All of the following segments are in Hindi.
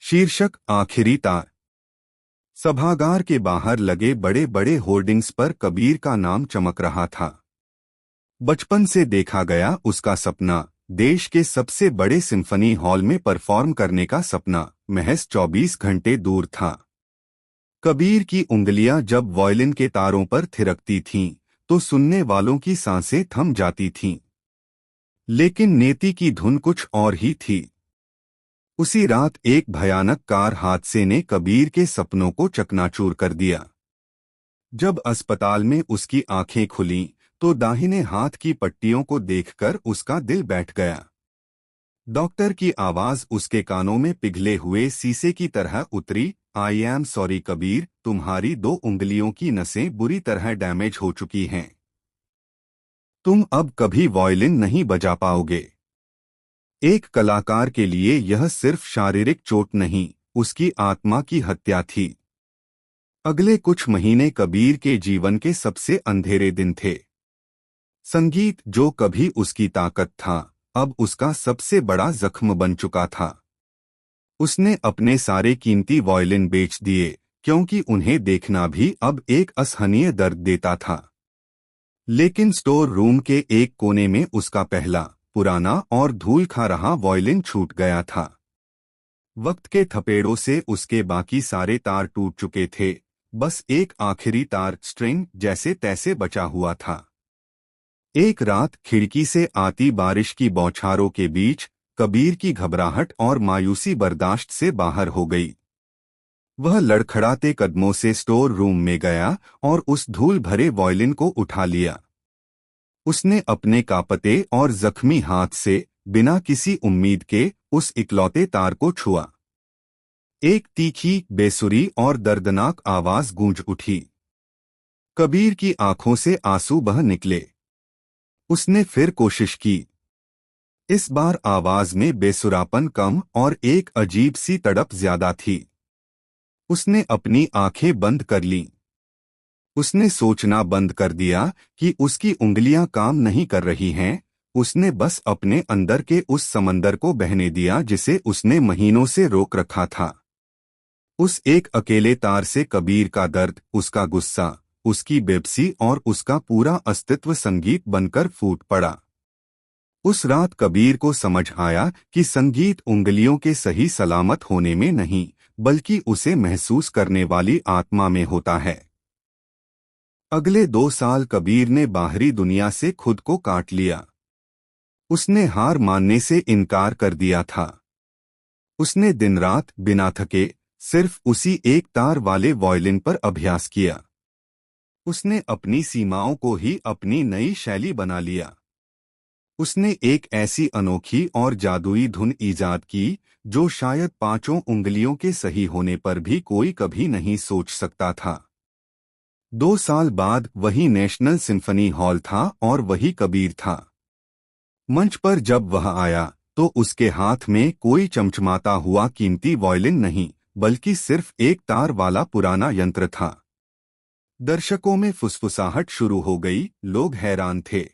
शीर्षक आखिरी तार। सभागार के बाहर लगे बड़े बड़े होर्डिंग्स पर कबीर का नाम चमक रहा था। बचपन से देखा गया उसका सपना, देश के सबसे बड़े सिम्फनी हॉल में परफॉर्म करने का सपना, महज 24 घंटे दूर था। कबीर की उंगलियां जब वायलिन के तारों पर थिरकती थीं, तो सुनने वालों की सांसें थम जाती थीं। लेकिन नेति की धुन कुछ और ही थी। उसी रात एक भयानक कार हादसे ने कबीर के सपनों को चकनाचूर कर दिया। जब अस्पताल में उसकी आंखें खुलीं, तो दाहिने हाथ की पट्टियों को देखकर उसका दिल बैठ गया। डॉक्टर की आवाज उसके कानों में पिघले हुए शीशे की तरह उतरी, आई एम सॉरी कबीर, तुम्हारी 2 उंगलियों की नसें बुरी तरह डैमेज हो चुकी हैं। तुम अब कभी वायलिन नहीं बजा पाओगे। एक कलाकार के लिए यह सिर्फ शारीरिक चोट नहीं, उसकी आत्मा की हत्या थी। अगले कुछ महीने कबीर के जीवन के सबसे अंधेरे दिन थे। संगीत, जो कभी उसकी ताकत था, अब उसका सबसे बड़ा जख्म बन चुका था। उसने अपने सारे कीमती वायलिन बेच दिए, क्योंकि उन्हें देखना भी अब एक असहनीय दर्द देता था। लेकिन स्टोर रूम के एक कोने में उसका पहला, पुराना और धूल खा रहा वायलिन छूट गया था। वक्त के थपेड़ों से उसके बाकी सारे तार टूट चुके थे, बस एक आखिरी तार स्ट्रिंग जैसे तैसे बचा हुआ था। एक रात खिड़की से आती बारिश की बौछारों के बीच कबीर की घबराहट और मायूसी बर्दाश्त से बाहर हो गई। वह लड़खड़ाते कदमों से स्टोर रूम में गया और उस धूल भरे वायलिन को उठा लिया। उसने अपने कांपते और जख्मी हाथ से, बिना किसी उम्मीद के, उस इकलौते तार को छुआ। एक तीखी, बेसुरी और दर्दनाक आवाज गूंज उठी। कबीर की आंखों से आंसू बह निकले। उसने फिर कोशिश की। इस बार आवाज में बेसुरापन कम और एक अजीब सी तड़प ज्यादा थी। उसने अपनी आंखें बंद कर लीं। उसने सोचना बंद कर दिया कि उसकी उंगलियां काम नहीं कर रही हैं। उसने बस अपने अंदर के उस समंदर को बहने दिया जिसे उसने महीनों से रोक रखा था। उस एक अकेले तार से कबीर का दर्द, उसका गुस्सा, उसकी बेबसी और उसका पूरा अस्तित्व संगीत बनकर फूट पड़ा। उस रात कबीर को समझ आया कि संगीत उंगलियों के सही सलामत होने में नहीं, बल्कि उसे महसूस करने वाली आत्मा में होता है। अगले 2 साल कबीर ने बाहरी दुनिया से खुद को काट लिया। उसने हार मानने से इनकार कर दिया था। उसने दिन रात बिना थके सिर्फ उसी एक तार वाले वायलिन पर अभ्यास किया। उसने अपनी सीमाओं को ही अपनी नई शैली बना लिया। उसने एक ऐसी अनोखी और जादुई धुन ईजाद की, जो शायद 5 उंगलियों के सही होने पर भी कोई कभी नहीं सोच सकता था। 2 साल बाद वही नेशनल सिम्फनी हॉल था और वही कबीर था। मंच पर जब वह आया, तो उसके हाथ में कोई चमचमाता हुआ कीमती वायलिन नहीं, बल्कि सिर्फ एक तार वाला पुराना यंत्र था। दर्शकों में फुसफुसाहट शुरू हो गई, लोग हैरान थे।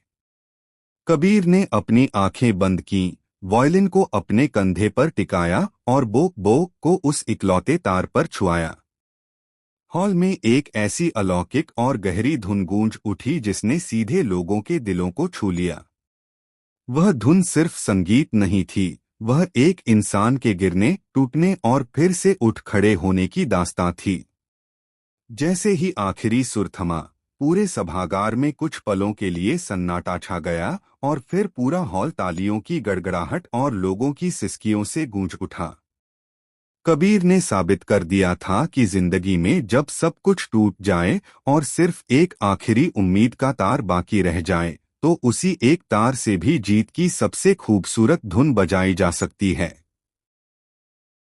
कबीर ने अपनी आंखें बंद कीं, वायलिन को अपने कंधे पर टिकाया और बो बो को उस इकलौते तार पर छुआया। हॉल में एक ऐसी अलौकिक और गहरी धुन गूंज उठी जिसने सीधे लोगों के दिलों को छू लिया। वह धुन सिर्फ संगीत नहीं थी, वह एक इंसान के गिरने, टूटने और फिर से उठ खड़े होने की दास्तां थी। जैसे ही आखिरी सुर थमा, पूरे सभागार में कुछ पलों के लिए सन्नाटा छा गया और फिर पूरा हॉल तालियों की गड़गड़ाहट और लोगों की सिसकियों से गूंज उठा। कबीर ने साबित कर दिया था कि जिंदगी में जब सब कुछ टूट जाए और सिर्फ एक आखिरी उम्मीद का तार बाकी रह जाए, तो उसी एक तार से भी जीत की सबसे खूबसूरत धुन बजाई जा सकती है।